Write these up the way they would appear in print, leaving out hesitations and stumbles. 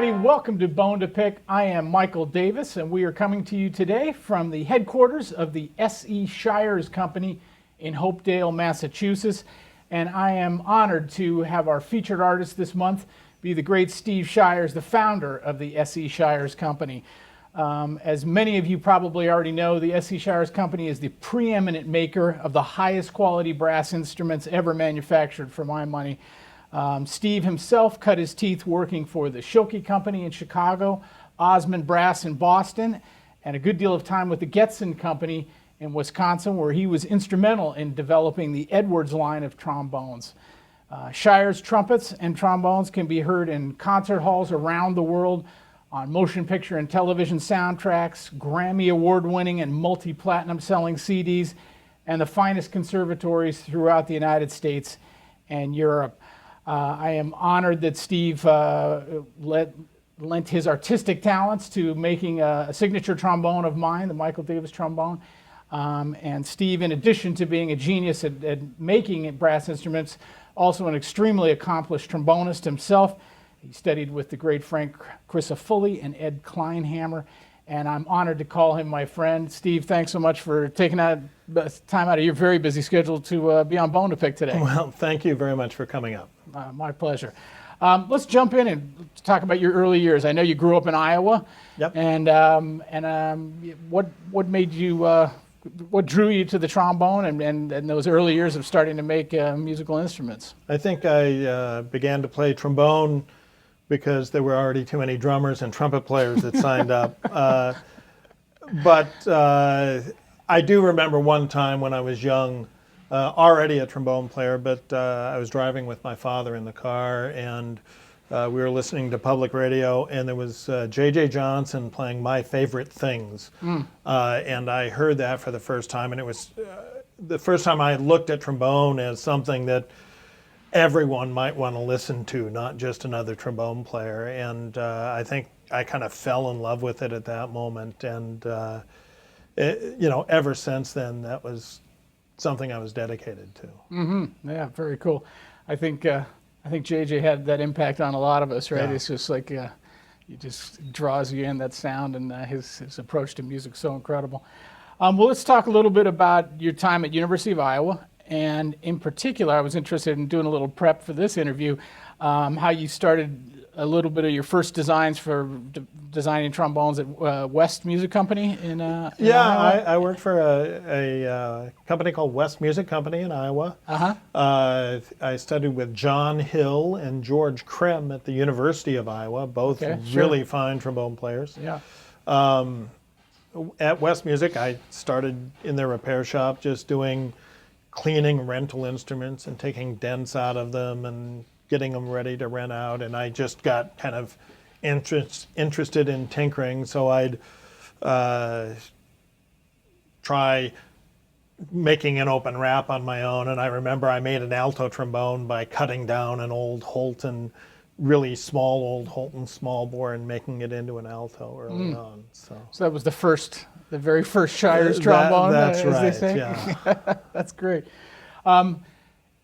everybody. Welcome to Bone to Pick. I am Michael Davis, and we are coming to you today from the headquarters of the S.E. Shires Company in Hopedale, Massachusetts. And I am honored to have our featured artist this month be the great Steve Shires, the founder of the S.E. Shires Company. As many of you probably already know, the S.E. Shires Company is the preeminent maker of the highest quality brass instruments ever manufactured, for my money. Steve himself cut his teeth working for the Schilke Company in Chicago, Osmund Brass in Boston, and a good deal of time with the Getzen Company in Wisconsin, where he was instrumental in developing the Edwards line of trombones. Shires trumpets and trombones can be heard in concert halls around the world, on motion picture and television soundtracks, Grammy award-winning and multi-platinum selling CDs, and the finest conservatories throughout the United States and Europe. I am honored that Steve lent his artistic talents to making a signature trombone of mine, the Michael Davis trombone. And Steve, in addition to being a genius at making brass instruments, also an extremely accomplished trombonist himself. He studied with the great Frank Crisafulli and Ed Kleinhammer, and I'm honored to call him my friend. Steve, thanks so much for taking time out of your very busy schedule to be on Bone to Pick today. Well, thank you very much for coming up. My pleasure. Let's jump in and talk about your early years. I know you grew up in Iowa. Yep. And what made you, what drew you to the trombone and those early years of starting to make musical instruments? I think I began to play trombone because there were already too many drummers and trumpet players that signed up. But I do remember one time when I was young, already a trombone player, but I was driving with my father in the car, and we were listening to public radio, and there was J.J. Johnson playing My Favorite Things. And I heard that for the first time, and it was the first time I looked at trombone as something that everyone might want to listen to, not just another trombone player. And I think I kind of fell in love with it at that moment. And, ever since then, that was something I was dedicated to. Mm-hmm. Yeah, very cool. I think JJ had that impact on a lot of us, right? Yeah. It's just like he just draws you in, that sound, and his approach to music is so incredible. Well, let's talk a little bit about your time at University of Iowa, and in particular, I was interested in doing a little prep for this interview, how you started a little bit of your first designs for designing trombones at West Music Company in Iowa. I worked for a company called West Music Company in Iowa. I studied with John Hill and George Krem at the University of Iowa, both really fine trombone players. Yeah. At West Music, I started in their repair shop just doing cleaning rental instruments and taking dents out of them and getting them ready to rent out, and I just got kind of interested in tinkering, so I'd try making an open wrap on my own. And I remember I made an alto trombone by cutting down an old Holton, really small old Holton small bore, and making it into an alto early on. So that was the very first Shires trombone, that's as right, they say? Yeah. That's great.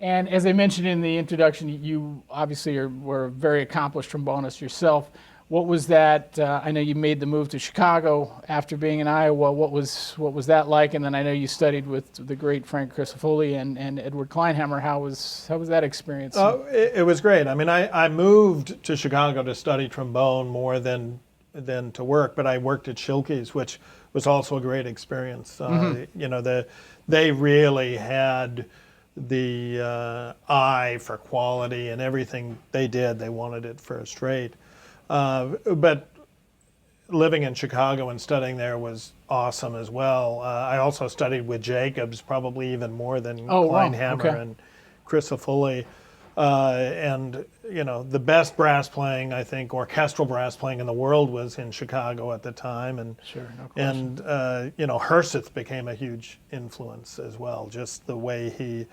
And as I mentioned in the introduction, you obviously were a very accomplished trombonist yourself. What was that? I know you made the move to Chicago after being in Iowa. What was that like? And then I know you studied with the great Frank Crisafulli and Edward Kleinhammer. How was that experience? It was great. I mean, I moved to Chicago to study trombone more than to work, but I worked at Schilke's, which was also a great experience. They really had the eye for quality, and everything they did, they wanted it first rate. But living in Chicago and studying there was awesome as well. I also studied with Jacobs, probably even more than Kleinhammer and Crisafulli. And the best brass playing, I think, orchestral brass playing in the world was in Chicago at the time. And sure, no question. And Herseth became a huge influence as well. Just the way he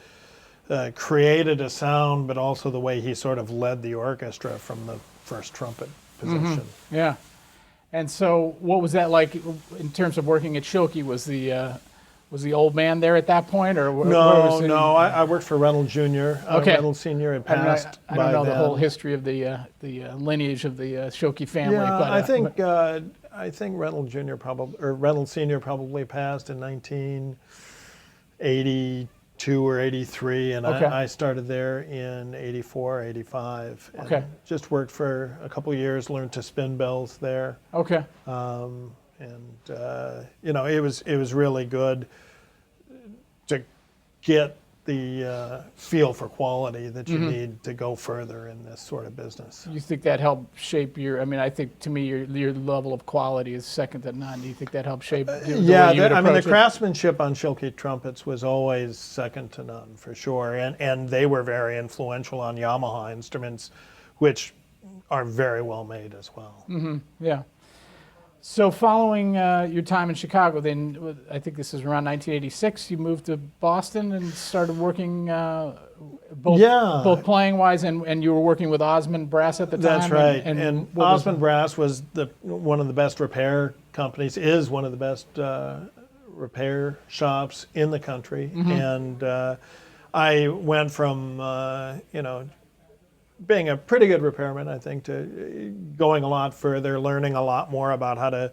created a sound, but also the way he sort of led the orchestra from the first trumpet position. Mm-hmm. Yeah. And so, what was that like in terms of working at Chillkey? Was Was the old man there at that point, or where No, was he? no. I worked for Reynolds Jr. Okay. Reynolds Sr. had passed I don't know by the whole then. history of the lineage of the Schilke family. Yeah, but, I think Reynolds Jr. probably, or Reynolds Sr. probably passed in 1982 or 83, and Okay. I started there in 84, 85. And Okay. just worked for a couple of years, learned to spin bells there. Okay. You know, it was really good to get the feel for quality that you need to go further in this sort of business. You think that helped shape your? I mean, I think to me your level of quality is second to none. Do you think that helped shape? The way you would I mean, the approach it? craftsmanship on Schilke trumpets was always second to none, for sure, and they were very influential on Yamaha instruments, which are very well made as well. Yeah. So following your time in Chicago, then I think this is around 1986, you moved to Boston and started working both playing wise, and you were working with Osmund Brass at the time. That's right. And And Osmond Brass was one of the best repair companies, is one of the best repair shops in the country. And I went from, being a pretty good repairman, I think, to going a lot further, learning a lot more about how to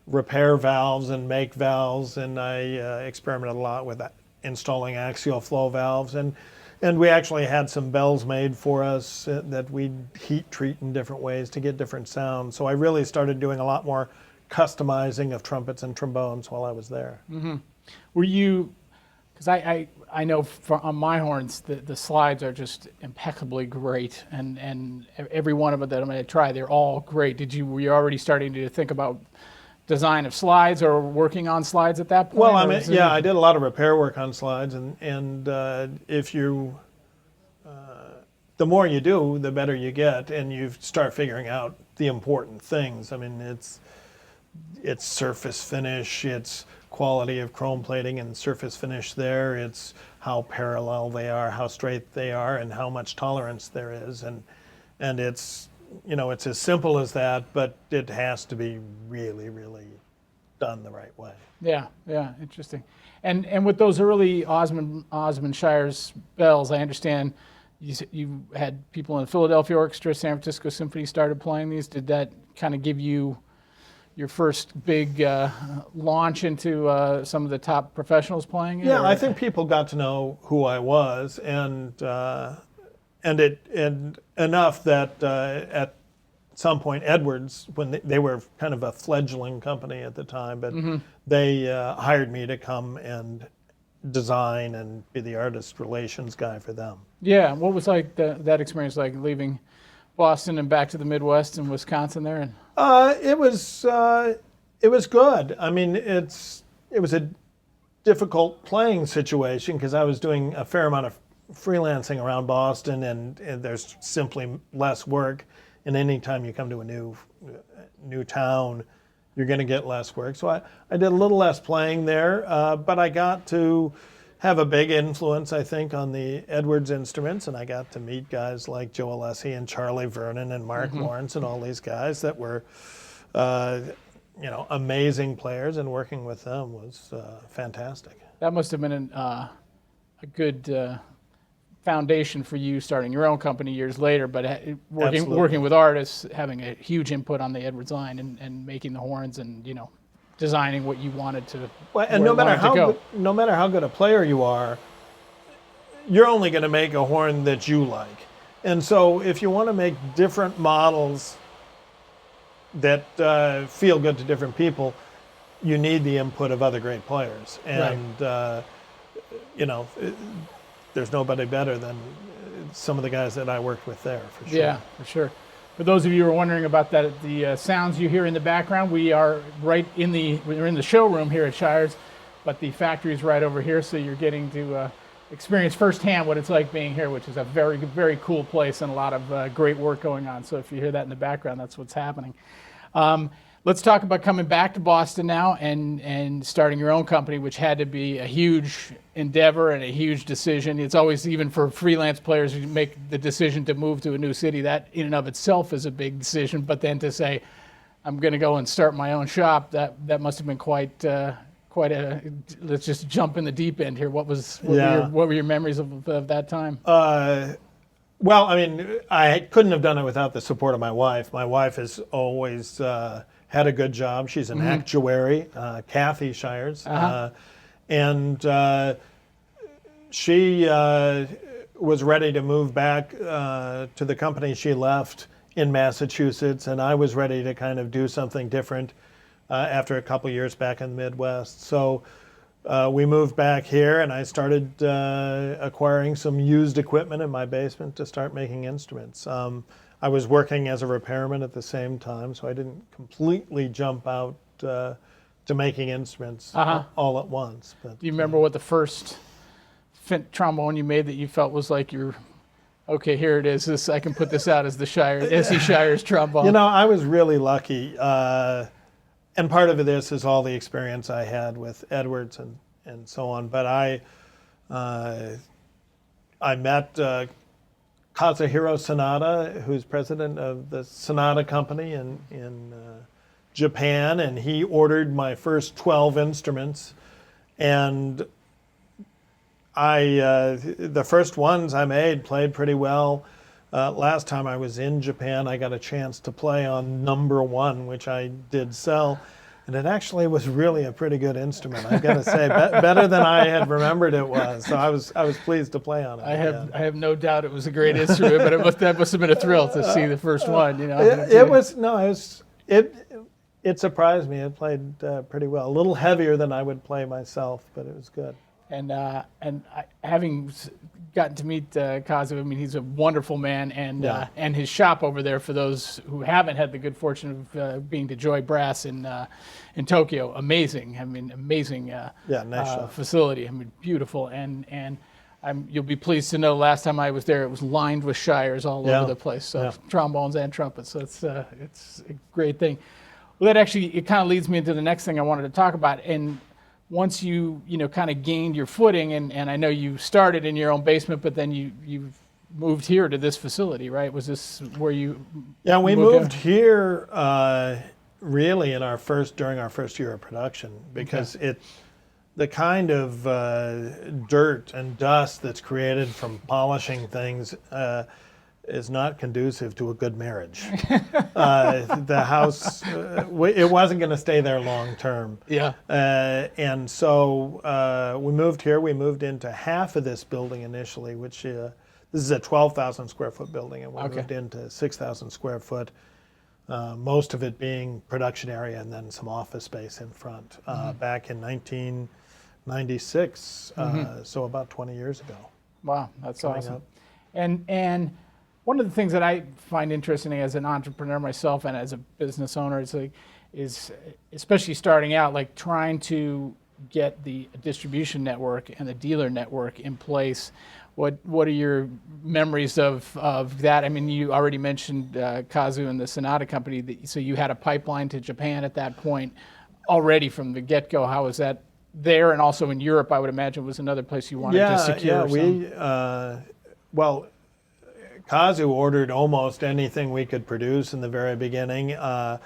repair valves and make valves. And I experimented a lot with installing axial flow valves. And we actually had some bells made for us that we'd heat treat in different ways to get different sounds. So I really started doing a lot more customizing of trumpets and trombones while I was there. were you? Because I know on my horns the slides are just impeccably great, and every one of them that I'm going to try, they're all great. Were you already starting to think about design of slides or working on slides at that point? Well, I mean, yeah, I did a lot of repair work on slides, and if you, the more you do, the better you get, and you start figuring out the important things. I mean, it's surface finish, it's quality of chrome plating and surface finish there, it's how parallel they are, how straight they are, and how much tolerance there is, and it's, it's as simple as that, but it has to be really, really done the right way. Yeah, interesting. And with those early Osmond Shires bells, I understand you had people in the Philadelphia Orchestra, San Francisco Symphony started playing these. Did that kind of give you your first big launch into some of the top professionals playing it? Yeah, or? I think people got to know who I was, and enough that at some point Edwards, when they were kind of a fledgling company at the time, but they hired me to come and design and be the artist relations guy for them. Yeah, what was like that experience like, leaving Boston and back to the Midwest and Wisconsin there? And It was good. I mean, it was a difficult playing situation because I was doing a fair amount of freelancing around Boston, and there's simply less work. And anytime you come to a new town, you're going to get less work. So I did a little less playing there, but I got to have a big influence, I think, on the Edwards instruments, and I got to meet guys like Joe Alessi and Charlie Vernon and Mark Lawrence and all these guys that were, amazing players, and working with them was fantastic. that must have been a good foundation for you starting your own company years later, but working with artists, having a huge input on the Edwards line and making the horns and, designing what you wanted to. Well, and no matter how good a player you are, you're only going to make a horn that you like. And so if you want to make different models that feel good to different people, you need the input of other great players. And there's nobody better than some of the guys that I worked with there, for sure. Yeah, for sure. For those of you who are wondering about that, the sounds you hear in the background, we're in the showroom here at Shires, but the factory is right over here, so you're getting to experience firsthand what it's like being here, which is a very, very cool place and a lot of great work going on. So if you hear that in the background, that's what's happening. Let's talk about coming back to Boston now and starting your own company, which had to be a huge endeavor and a huge decision. It's always, even for freelance players who make the decision to move to a new city, that in and of itself is a big decision. But then to say, I'm going to go and start my own shop, that must have been quite quite a. Let's just jump in the deep end here. What were your memories of that time? Well, I mean, I couldn't have done it without the support of my wife. My wife has always had a good job. She's an actuary, Kathy Shires, and she was ready to move back to the company she left in Massachusetts, and I was ready to kind of do something different after a couple years back in the Midwest. So we moved back here, and I started acquiring some used equipment in my basement to start making instruments. I was working as a repairman at the same time, so I didn't completely jump out to making instruments all at once. But, do you remember what the first trombone you made that you felt was like okay, here it is. I can put this out as the S.E. Shires trombone. You know, I was really lucky. And part of this is all the experience I had with Edwards and so on. But I met Kazuhiro Sanada, who's president of the Sanada Company in Japan, and he ordered my first 12 instruments. And the first ones I made played pretty well. Last time I was in Japan, I got a chance to play on number 1, which I did sell. And it actually was really a pretty good instrument, I've got to say, better than I had remembered it was. So I was pleased to play on it. I have no doubt it was a great instrument, but that must have been a thrill to see the first one. You know, it surprised me. It played pretty well. A little heavier than I would play myself, but it was good. And having gotten to meet Kazu, I mean, he's a wonderful man, and his shop over there, for those who haven't had the good fortune of being to Joy Brass in Tokyo, amazing. I mean, amazing nice shop. facility. I mean, beautiful. And you'll be pleased to know last time I was there, it was lined with Shires all over the place. So trombones and trumpets. So it's a great thing. Well, that actually, it kind of leads me into the next thing I wanted to talk about. And once you kind of gained your footing, and I know you started in your own basement, but then you moved here to this facility, right? Was this where you? Yeah, we moved here really during our first year of production, because the kind of dirt and dust that's created from polishing things is not conducive to a good marriage. The house, it wasn't going to stay there long term. Yeah. And so we moved here. We moved into half of this building initially, which this is a 12,000 square foot building, and we moved into 6,000 square foot, most of it being production area and then some office space in front, back in 1996, so about 20 years ago. Wow, that's awesome. And one of the things that I find interesting as an entrepreneur myself and as a business owner is especially starting out, like trying to get the distribution network and the dealer network in place. What are your memories of that? I mean, you already mentioned Kazu and the Sanada Company, so you had a pipeline to Japan at that point already from the get-go. How was that there? And also in Europe, I would imagine, was another place you wanted to secure some. Well, Kazu ordered almost anything we could produce in the very beginning, and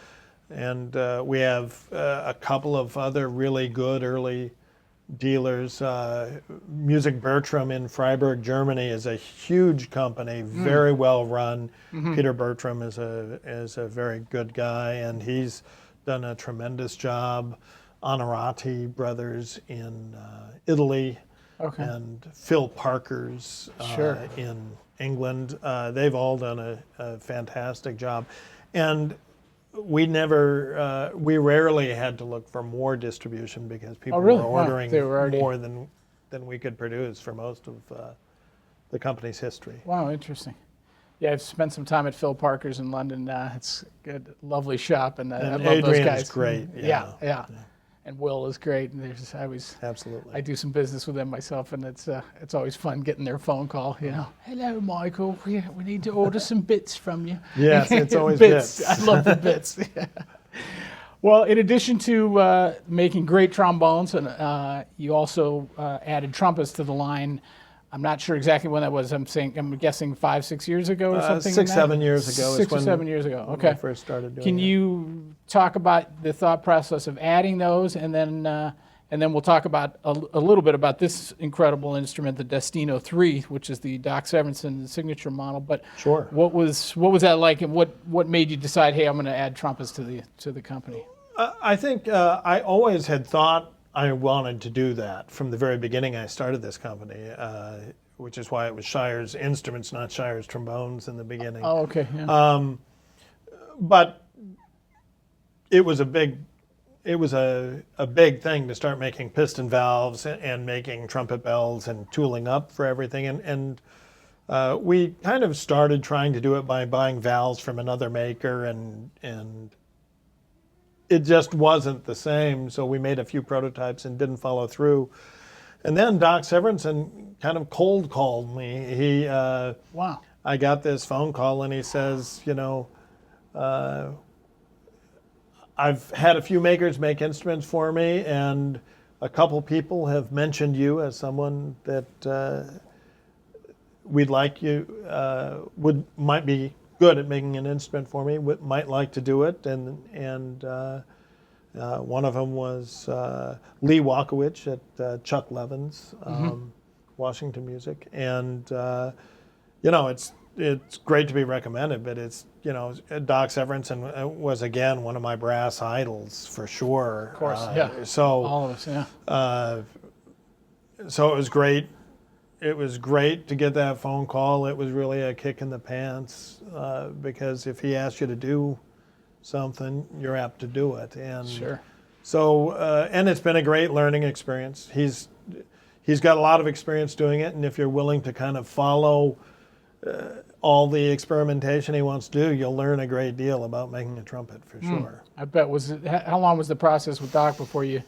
we have a couple of other really good early dealers. Music Bertram in Freiburg, Germany is a huge company, very well run. Peter Bertram is a very good guy, and he's done a tremendous job. Honorati Brothers in Italy, and Phil Parker's in England. They've all done a fantastic job. And we rarely had to look for more distribution because people were ordering more than we could produce for most of the company's history. Wow, interesting. Yeah, I've spent some time at Phil Parker's in London. It's a lovely shop, and I love Adrian those guys. Is great. Yeah. And Will is great, and absolutely. I do some business with them myself, and it's always fun getting their phone call. Hello, Michael. We need to order some bits from you. Yes, it's always bits. I love the bits. Yeah. Well, in addition to making great trombones, and you also added trumpets to the line. I'm not sure exactly when that was. I'm guessing 5-6 years ago or something. 6-7 years ago. 6 or 7 years ago. Okay. When I first started doing Can you talk about the thought process of adding those, and then and then we'll talk about a little bit about this incredible instrument, the Destino 3, which is the Doc Severinsen signature model. But Sure. what was that like, and what made you decide, hey, I'm going to add trumpets to the company? I think I always had thought I wanted to do that from the very beginning. I started this company, which is why it was Shires Instruments, not Shires Trombones in the beginning. Oh, okay. Yeah. But it was a big thing to start making piston valves and making trumpet bells and tooling up for everything. And we kind of started trying to do it by buying valves from another maker, and it just wasn't the same. So we made a few prototypes and didn't follow through. And then Doc Severinsen kind of cold called me. Wow. I got this phone call and he says, you know, I've had a few makers make instruments for me, and a couple people have mentioned you as someone that we'd like you might be good at making an instrument for me, might like to do it, and one of them was Lee Walkowicz at Chuck Levin's Washington Music, and you know, it's great to be recommended, but it's, you know, Doc Severinsen was again one of my brass idols for sure. Of course, yeah. So All of us, yeah. So it was great. It was great to get that phone call. It was really a kick in the pants because if he asks you to do something, you're apt to do it. And Sure. so, and it's been a great learning experience. He's got a lot of experience doing it, and if you're willing to kind of follow all the experimentation he wants to do, you'll learn a great deal about making a trumpet for sure. I bet. How long was the process with Doc before you?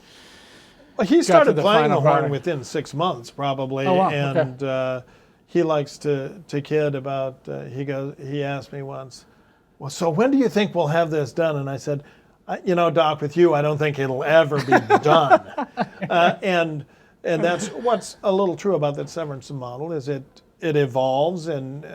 Well, he started the playing final the horn product? within 6 months probably, Oh, wow. and he likes to kid about. He asked me once, well, so when do you think we'll have this done? And I said, you know, Doc, with you, I don't think it'll ever be done. And that's what's a little true about that Severinsen model is it evolves, and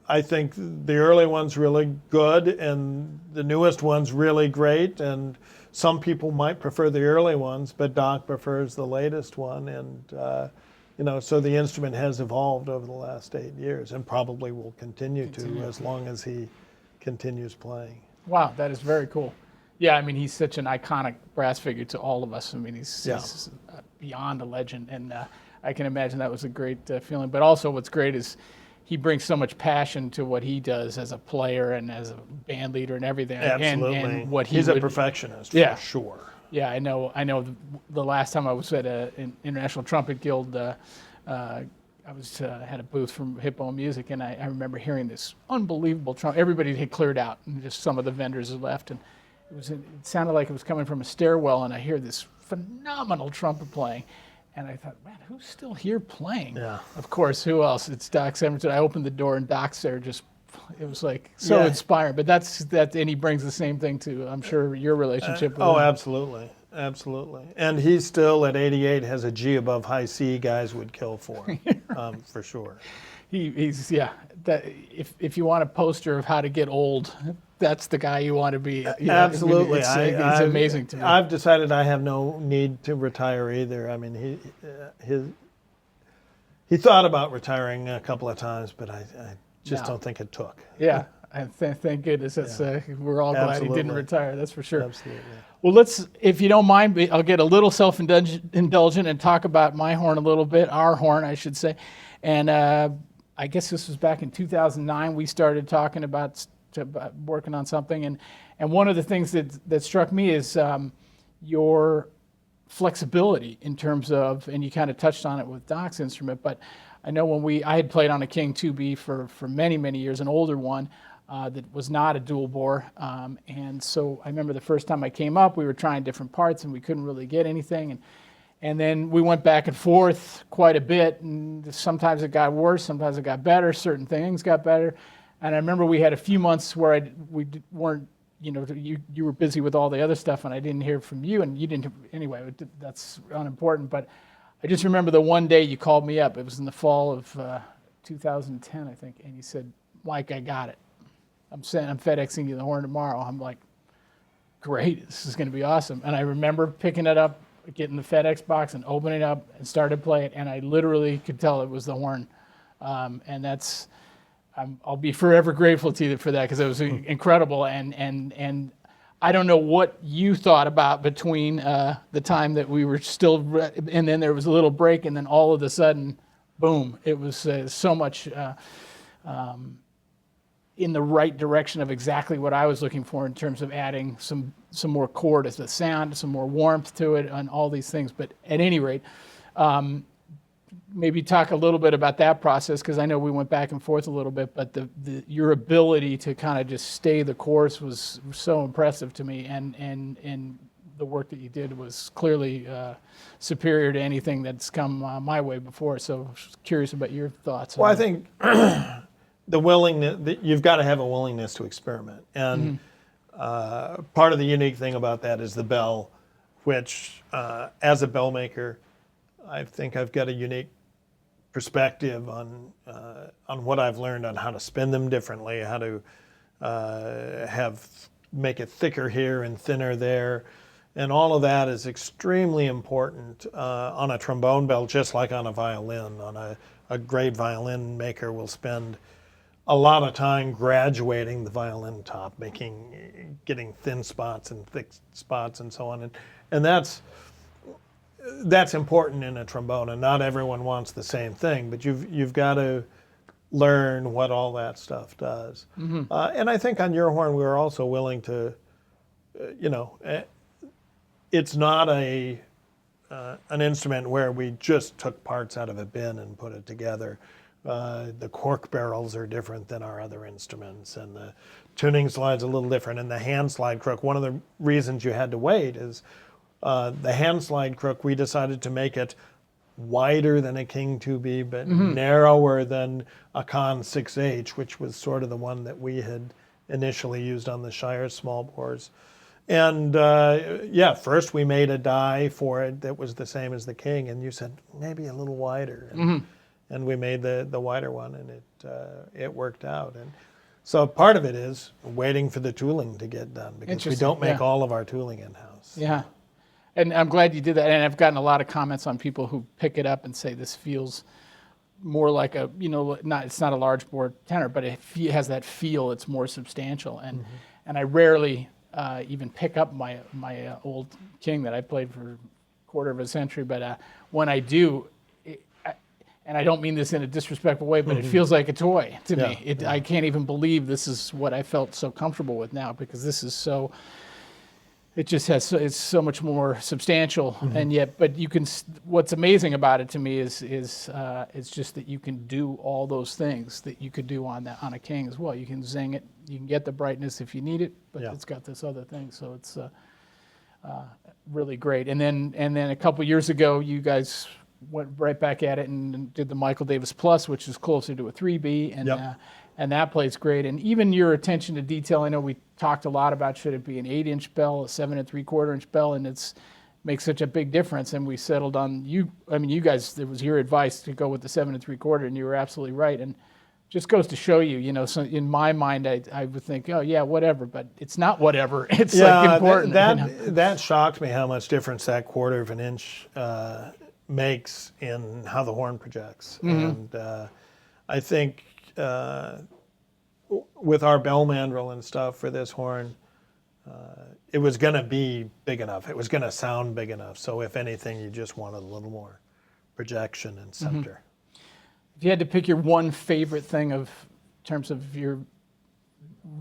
I think the early one's really good and the newest one's really great, and some people might prefer the early ones, but Doc prefers the latest one, and you know, so the instrument has evolved over the last 8 years and probably will continue to as long as he continues playing. Wow, that is very cool. Yeah, I mean, he's such an iconic brass figure to all of us. I mean, he's beyond a legend, and I can imagine that was a great feeling. But also what's great is he brings so much passion to what he does as a player and as a band leader and everything. Absolutely. And what he's a perfectionist Yeah. for sure. Yeah, I know. The last time I was at an International Trumpet Guild, I was had a booth from Hip-BoneMusic, and I remember hearing this unbelievable trumpet. Everybody had cleared out, and just some of the vendors had left, and it sounded like it was coming from a stairwell, and I hear this phenomenal trumpet playing. And I thought, man, who's still here playing? Yeah. Of course, who else? It's Doc Severinsen. I opened the door and Doc's there. It was like so inspiring. But and he brings the same thing to, I'm sure, your relationship with him. Absolutely, absolutely. And he still at 88 has a G above high C guys would kill for, for sure. He's if you want a poster of how to get old, that's the guy you want to be. Absolutely. It's amazing to me. I've decided I have no need to retire either. I mean, he thought about retiring a couple of times, but I just don't think it took. Yeah, thank goodness. We're all glad he didn't retire, that's for sure. Absolutely. Well, if you don't mind, I'll get a little self-indulgent and talk about my horn a little bit, our horn, I should say. And I guess this was back in 2009 we started talking about working on something, and one of the things that struck me is your flexibility in terms of, and you kind of touched on it with Doc's instrument, but I know I had played on a King 2B for many years, an older one that was not a dual bore, and so I remember the first time I came up, we were trying different parts and we couldn't really get anything, and then we went back and forth quite a bit, and sometimes it got worse, sometimes it got better, certain things got better. And I remember we had a few months where we weren't, you were busy with all the other stuff, and I didn't hear from you, and you didn't. Anyway, that's unimportant. But I just remember the one day you called me up. It was in the fall of 2010, I think, and you said, "Mike, I got it. I'm FedExing you the horn tomorrow." I'm like, "Great, this is going to be awesome." And I remember picking it up getting the FedEx box and opening it up and started playing, and I literally could tell it was the horn. And that's, I'll be forever grateful to you for that, because it was incredible. And I don't know what you thought about between the time that we were still, and then there was a little break, and then all of a sudden, boom, it was so much in the right direction of exactly what I was looking for in terms of adding some more core to the sound, some more warmth to it, and all these things. But at any rate, maybe talk a little bit about that process, because I know we went back and forth a little bit, but your ability to kind of just stay the course was so impressive to me, and the work that you did was clearly superior to anything that's come my way before. So I was curious about your thoughts. Well, I think the willingness, you've got to have a willingness to experiment. And part of the unique thing about that is the bell, which as a bell maker, I think I've got a unique perspective on what I've learned on how to spin them differently, how to make it thicker here and thinner there. And all of that is extremely important on a trombone bell, just like on a violin. On a great violin maker will spend a lot of time graduating the violin top, getting thin spots and thick spots and so on. And that's important in a trombone, and not everyone wants the same thing, but you've got to learn what all that stuff does. And I think on your horn, we were also willing to, it's not an instrument where we just took parts out of a bin and put it together. The cork barrels are different than our other instruments, and the tuning slide's a little different, and the hand slide crook. One of the reasons you had to wait is the hand slide crook, we decided to make it wider than a King 2B, but narrower than a Con 6H, which was sort of the one that we had initially used on the Shires small bores. And first we made a die for it that was the same as the King, and you said maybe a little wider. And we made the wider one, and it worked out. And so part of it is waiting for the tooling to get done, because we don't make all of our tooling in-house. Yeah. And I'm glad you did that. And I've gotten a lot of comments on people who pick it up and say this feels more like a, it's not a large bore tenor, but it has that feel. It's more substantial. And I rarely even pick up my old King that I played for a quarter of a century. But when I do, and I don't mean this in a disrespectful way, but it feels like a toy to me. I can't even believe this is what I felt so comfortable with now, because this is so, it just has, it's so much more substantial. And yet, but you can, what's amazing about it to me is it's just that you can do all those things that you could do on a King as well. You can zing it, you can get the brightness if you need it, but it's got this other thing. So it's really great. And then a couple years ago, you guys went right back at it and did the Michael Davis Plus, which is closer to a 3B, and that plays great. And even your attention to detail, I know we talked a lot about should it be an 8-inch bell, a 7 3/4-inch bell, and it's makes such a big difference. And we settled on you guys, it was your advice to go with the 7 3/4, and you were absolutely right. And just goes to show you, so in my mind, I would think, oh yeah, whatever, but it's not whatever. It's like important. That shocked me how much difference that 1/4 of an inch makes in how the horn projects. And I think with our bell mandrel and stuff for this horn, it was going to be big enough. It was going to sound big enough. So if anything, you just wanted a little more projection and center. If you had to pick your one favorite thing in terms of your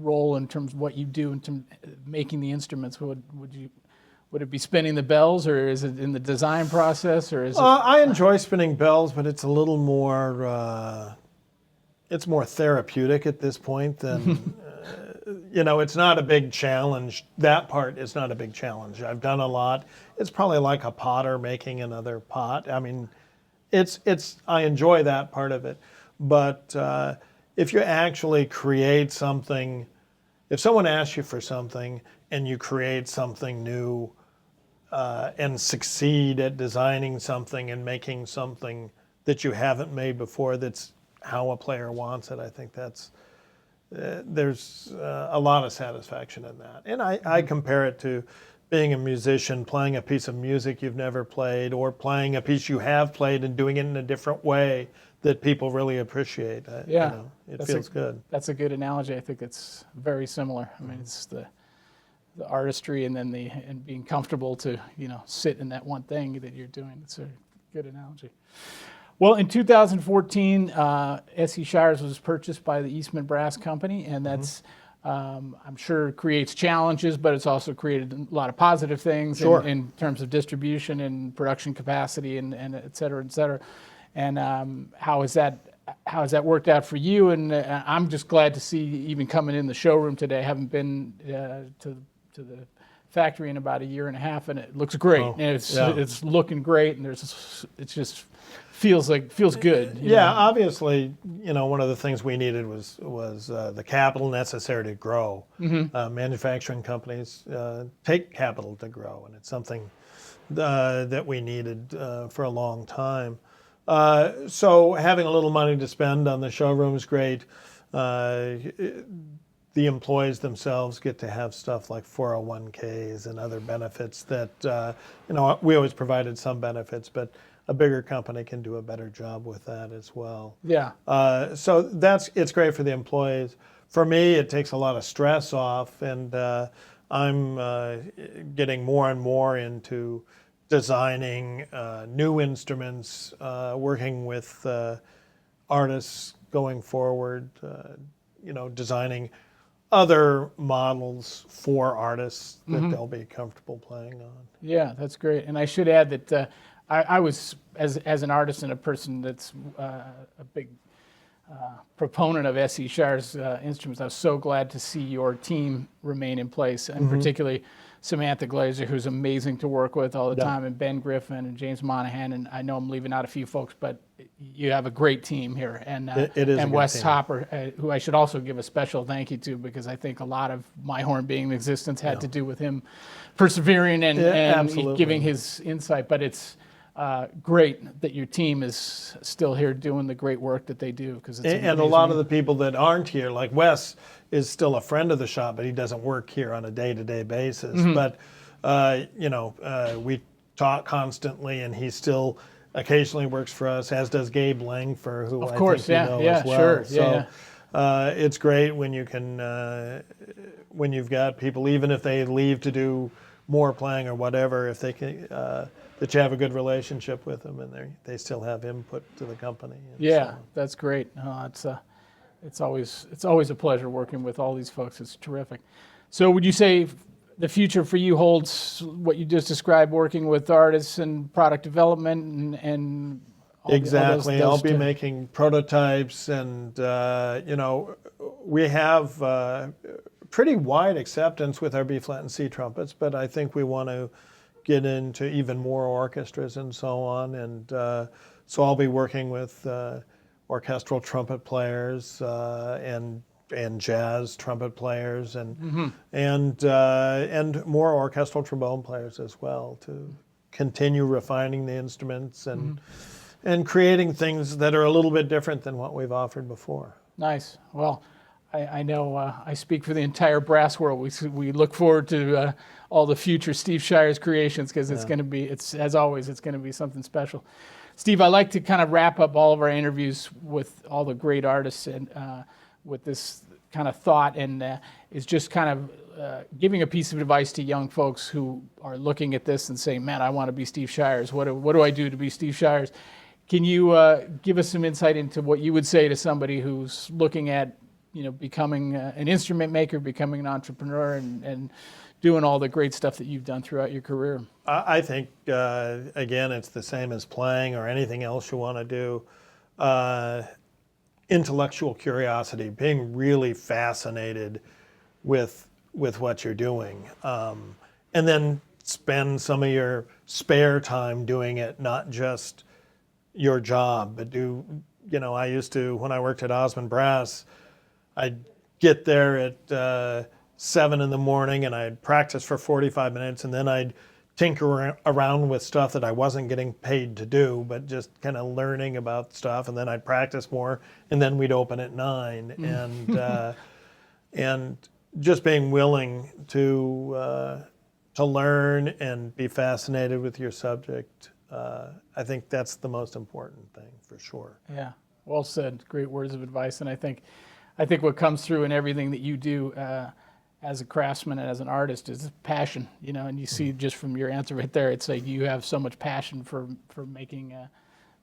role, in terms of what you do in terms of making the instruments, would it be spinning the bells, or is it in the design process, or is it? I enjoy spinning bells, but it's a little more. It's more therapeutic at this point than. It's not a big challenge. That part is not a big challenge. I've done a lot. It's probably like a potter making another pot. I mean, I enjoy that part of it. But if you actually create something, if someone asks you for something and you create something new and succeed at designing something and making something that you haven't made before, that's how a player wants it, I think there's a lot of satisfaction in that. And I compare it to being a musician, playing a piece of music you've never played, or playing a piece you have played and doing it in a different way that people really appreciate. Yeah, it feels good. That's a good analogy. I think it's very similar. I mean, it's the artistry and then and being comfortable to sit in that one thing that you're doing. It's a good analogy. Well, in 2014, S.E. Shires was purchased by the Eastman Brass Company, and that's I'm sure creates challenges, but it's also created a lot of positive things in terms of distribution and production capacity and et cetera, et cetera. And how has that worked out for you? And I'm just glad to see even coming in the showroom today. I haven't been to the factory in about a year and a half, and it looks great. And it's looking great, and it's just feels good. Yeah, obviously, one of the things we needed was the capital necessary to grow. Manufacturing companies take capital to grow, and it's something that we needed for a long time. So having a little money to spend on the showroom is great. The employees themselves get to have stuff like 401ks and other benefits that, we always provided some benefits, but a bigger company can do a better job with that as well. Yeah. So it's great for the employees. For me, it takes a lot of stress off, and I'm getting more and more into designing new instruments, working with artists going forward, designing other models for artists that they'll be comfortable playing on. Yeah, that's great. And I should add that I was, as an artist and a person that's a big proponent of S.E. Shires instruments, I was so glad to see your team remain in place, and particularly Samantha Glazer, who's amazing to work with all the time, and Ben Griffin and James Monahan, and I know I'm leaving out a few folks, but you have a great team here. And it is and a Wes good team. Hopper, who I should also give a special thank you to, because I think a lot of my horn being in existence had to do with him persevering and giving his insight. But it's great that your team is still here doing the great work that they do. And a lot of the people that aren't here, like Wes, is still a friend of the shop, but he doesn't work here on a day-to-day basis. But, we talk constly, and he still occasionally works for us, as does Gabe Langfer, who I think you know as well. Sure. So it's great when you can, when you've got people, even if they leave to do more playing or whatever, if they can, that you have a good relationship with them, and they still have input to the company. Yeah, that's great. It's always a pleasure working with all these folks. It's terrific. So would you say the future for you holds what you just described, working with artists and product development and exactly. I'll be making prototypes, and we have pretty wide acceptance with our B flat and C trumpets, but I think we want to get into even more orchestras and so on, and so I'll be working with orchestral trumpet players and jazz trumpet players and more orchestral trombone players as well, to continue refining the instruments and creating things that are a little bit different than what we've offered before. Nice. Well, I know I speak for the entire brass world. We look forward to all the future Steve Shires creations, because it's going to be, as always, it's going to be something special. Steve, I like to kind of wrap up all of our interviews with all the great artists and with this kind of thought, and is just kind of giving a piece of advice to young folks who are looking at this and saying, man, I want to be Steve Shires. What do I do to be Steve Shires? Can you give us some insight into what you would say to somebody who's looking at becoming an instrument maker, becoming an entrepreneur, and doing all the great stuff that you've done throughout your career? I think, again, it's the same as playing or anything else you want to do. Intellectual curiosity, being really fascinated with what you're doing. And then spend some of your spare time doing it, not just your job, but I used to, when I worked at Osmund Brass, I'd get there at 7 in the morning, and I'd practice for 45 minutes, and then I'd tinker around with stuff that I wasn't getting paid to do, but just kind of learning about stuff, and then I'd practice more, and then we'd open at 9, and just being willing to to learn and be fascinated with your subject. I think that's the most important thing for sure. Yeah, well said. Great words of advice, and I think what comes through in everything that you do as a craftsman and as an artist is passion. You know, and you see just from your answer right there, it's like you have so much passion for making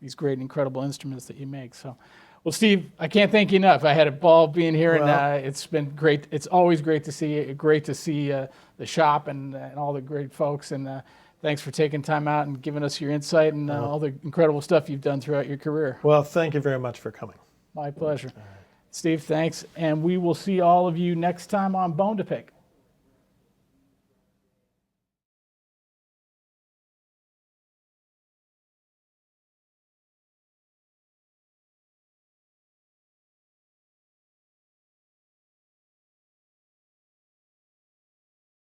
these great, incredible instruments that you make. So, well, Steve, I can't thank you enough. I had a ball being here, and it's been great. It's always great to see you. Great to see the shop and all the great folks. And thanks for taking time out and giving us your insight and all the incredible stuff you've done throughout your career. Well, thank you very much for coming. My pleasure. Steve, thanks. And we will see all of you next time on Bone to Pick.